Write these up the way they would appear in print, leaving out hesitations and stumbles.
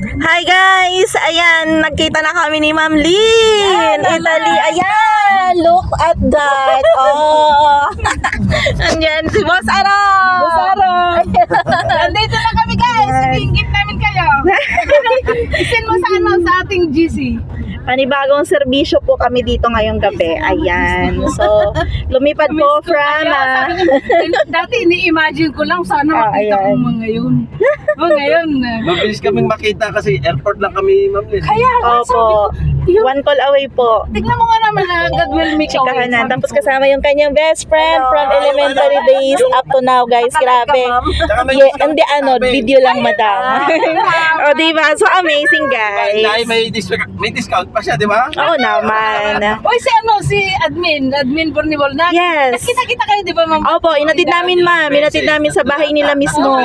Hi guys! Ayan, nagkita na kami ni Ma'am Lynn! Italy, ayan! Look at that! Oh! Andyan si Boss Aaron! Boss Aaron! Nandito na kami guys! Siningit namin kayo! Isin mo sa ating GC. Panibagong serbisyo po kami dito ngayong gabi. Ayan. So, lumipad po from... Dati ini-imagine ko lang sana makita ko mga ngayon. Ngayon. Mabilis kaming makita kasi airport lang kami, Ma'am Lynn. Kaya nga, Opo. One call away po. tignan mo nga naman na God will make a way. Chikahan na. Tapos kasama yung kanyang best friend from elementary days up to now, guys. Grabe. Hindi video lang, madam. O, diba? So, amazing, guys. May discount pa siya, di ba? Oo naman. Oy, si admin Bornibol na. Yes. Nakita kayo, di ba, ma'am? Opo, inatid namin, ma'am. Inatid namin sa bahay nila mismo.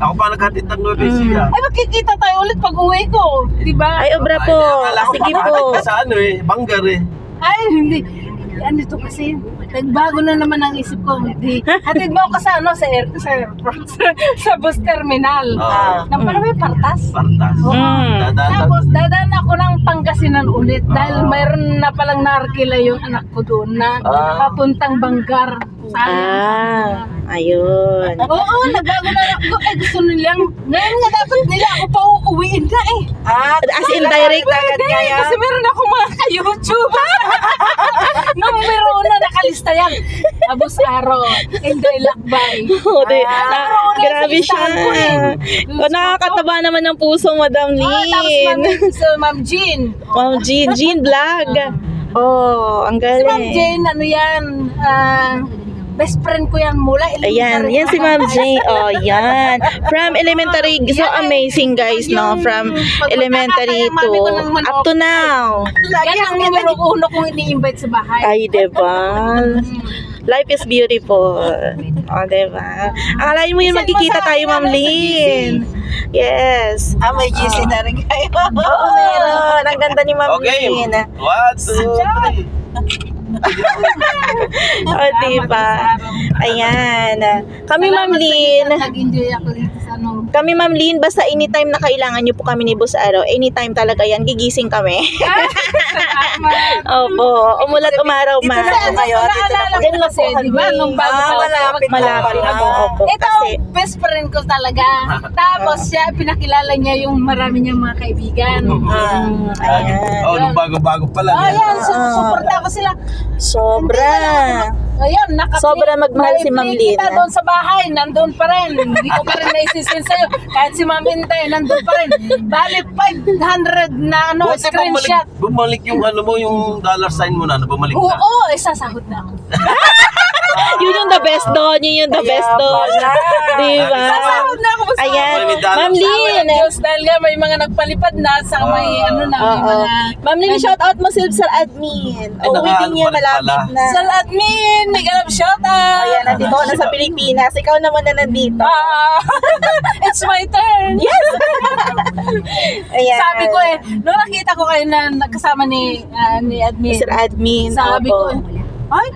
Ako pa naghatid ng Nueva Ecija. Ay, magkikita tayo ulit pag uwi ko. Di ba? Ay, obra po. Sige po. Sa Banggar eh. Ay, hindi. Ano ito kasi, nagbago na naman ang isip ko. Hindi. Hatid mo ako sa airport, sa bus terminal. Nang pala may partas. Partas. Tapos, dadaan ako ng Pangasinan ulit dahil mayroon na palang naarkila yung anak ko doon na papuntang Banggar. Ayun. Oo, nagbago na ako. Ay, gusto nilang, ngayon nga dapat nila ako pa uuwiin na eh. As in direct agad Hindi, kaya? kasi meron ako mga ka-YouTube. Numero una, nakalista yan. Abos Aro, Inday Lakbay. Grabe siya. Nakakataba naman ng puso, Madam Lynn. Tapos Ma'am Jean. Ma'am Jean. Jean Vlog. Oh, ang Si Ma'am galing. Jean, ano yan, best friend ko yan mula Ayan, yan si Ma'am Jean. Oh, yan. From elementary, so amazing guys, no? From elementary to up to now. Yan ang numero uno kong ini-invite sa bahay. Ay, diba? Life is beautiful. Oh, diba? Akalain mo yun, magkikita tayo, Ma'am Lynn. Yes. May GC na rin kayo. Oo, meron. Ang ganda ni Ma'am Okay. Lynn. 1, 2, 3. O, diba? Ayan. Kami, Ma'am Lynn. Nag-enjoy ako dito sa ano. Kami, Ma'am Lynn, basta anytime na kailangan nyo po kami ni Boss Aro, anytime talaga yan, gigising kami. Opo, umulat umaraw, ma'am. Naalala ko kasi, di ba, nung bago malapit na po. Opo, ito kasi ang best friend ko talaga. Tapos siya, pinakilala niya yung marami niyang mga kaibigan. ayan. Oh, nung bago-bago pa lang. Ayan, suporta ko sila. Sobra. Ayun, Sobra magmahal si Ma'am Lynn. Kita doon sa bahay, nandun pa rin. Hindi ko pa rin naisisin sa'yo. Kahit si Ma'am Intay, nandun pa rin. Bali, 500 na Buti screenshot. bumalik yung yung dollar sign mo na, bumalik na. Oo, sasahod na ako. Yun yung the best doon. Yun yung the best doon. Diba? Sasahod na ako. Ayan. $20. Ma'am Lynn. Diyos, dahil nga may mga nagpalipad na sa may ano na, may Oo. mga... Ma'am Lynn, shout out mo sa admin. Ay, Uwi din yan, naka-ano pa rin malapit pala. na. Sa admin, may ganap shout out. Ayan, nandito ako na sa Pilipinas. Ikaw naman na nandito. It's my turn. Yes! Ayan. Sabi ko nung nakita ko kayo na kasama ni admin, Sir admin. sabi opo. ko, ay,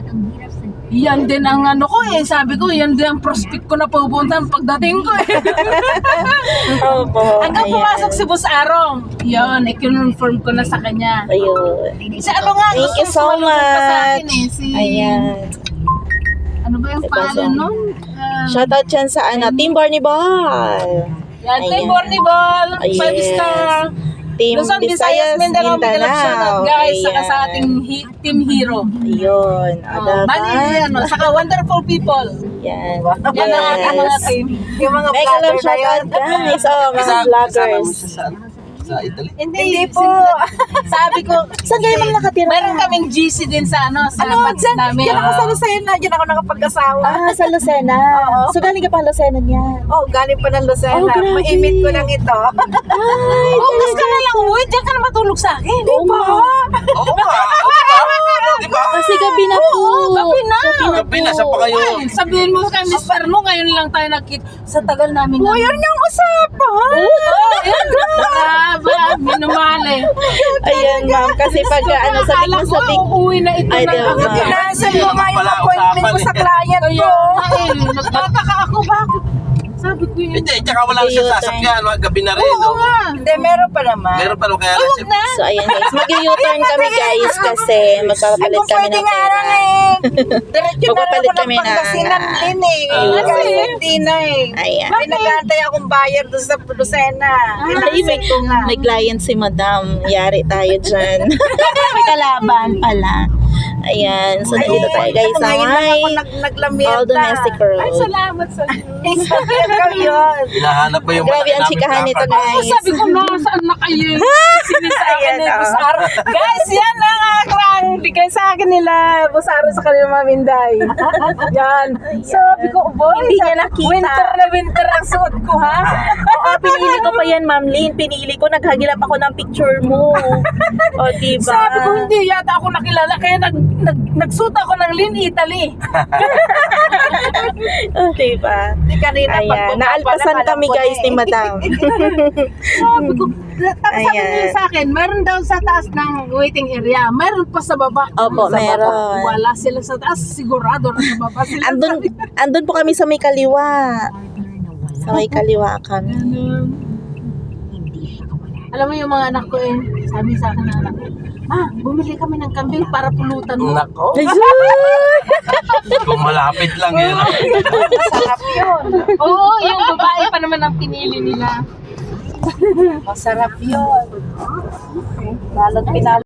yan din ang ano ko sabi ko, yan din ang prospect ko na pupuntahan pagdating ko Opo. Hanggang ayan. pumasok si Boss Arong, yun, i-confirm ko na sa kanya. Ayun. Si ano nga, Thank you so sumalubog pa sa akin much. si, Ayan. ano ba yung pangalan nun? Shout out dyan sa Team Barney Ball. Yan, Team Ayan. Bornibol, 5 Yes. star. Team Luzon, Visayas, Mindanao, Mindanao, shoutout guys, saka sa ating Team Hero. Ayun. Bali, ano, saka wonderful people. Yan. Yan ang ating mga team. Yung mga Mega love vlogger na shout yun. out guys. Oh, mga Kasama mo vloggers. siya sa Italy? Hindi po. Sabi ko, Saan kayo mga nakatira? meron kaming GC din sa ano, sa Ano, batch dyan, namin. dyan ako sa Lucena, dyan ako nakapag-asawa. Sa Lucena. So galing ka pa Lucena niyan. Oh, galing pa ng Lucena. Oh, grabe. Maimit ko lang ito. Ay, Bukas ka na lang, uwi, diyan ka na matulog sa akin. oo nga. Oo nga. Di ba? Kasi gabi na po. gabi na. Gabi na, saan pa kayo? Ay, sabihin mo kay Mr. mo, ngayon lang tayo nakita. Sa tagal namin na. Yun yung usapan. Yan. Grabe, minumali. Ayan ma'am, kasi pag sabi mo sa big... uuwi na ito Ay, na diba? lang. Pinasan ko nga yung Wala appointment ko usapan sa eh. client Kaya, ko. nagtataka ako, bakit? Sabi ko yun. Hindi, tsaka wala siya sasakyan. Gabi na rin, no? Hindi, meron pa naman. Meron pa rin kaya lang siya. So, ayan guys. Mag-U-turn kami guys kasi magpapalit kami ng pera. Diretso na rin Magpapalit ako ng kami ng, Pangasinan din eh. Kasi hindi na eh. Ayan. Ay, nag-aantay akong buyer doon sa Lucena. Ay, may client si madam. Yari tayo dyan. May kalaban pala. Ayan. So, nandito tayo guys sa Ngayon lang ako may naglamierda. all domestic Ay, road. salamat sa Ikaw yun. Hinahanap ba yung Grabe ang chikahan nito guys. Sabi ko, nasaan na kayo? Sinisakin ni Ayan, Busaro. Guys, yan ang akrang bigay sa akin nila. Busaro sa kanila maminday. Yan. Sabi ko, boy, Hindi niya nakita. winter na winter ang suot ko, ha? Oo, pinili ko pa yan, Ma'am Lynn. Pinili ko, naghagilap ako ng picture mo. O, diba? Sabi ko, hindi yata ako nakilala. Kaya nagsuot ako ng Lynn Italy. O, diba? Di kanina Ayan, naalpasan kami guys ni madam. Sabi ko, tapos sabi Ayan. niya sa akin, meron daw sa taas ng waiting area. Meron pa sa baba. Opo, Sa baba. meron. Wala sila sa taas. Sigurado na sa baba sila. Andun po kami sa may kaliwa. Sa may kaliwa kami. Alam mo yung mga anak ko sabi sa akin ng anak ko, bumili kami ng kambing para pulutan mo. Nako, Ay, kung malapit lang yun. Masarap yun. Oo, yung babae pa naman ang pinili nila. Masarap yun. Lalo't pinalo.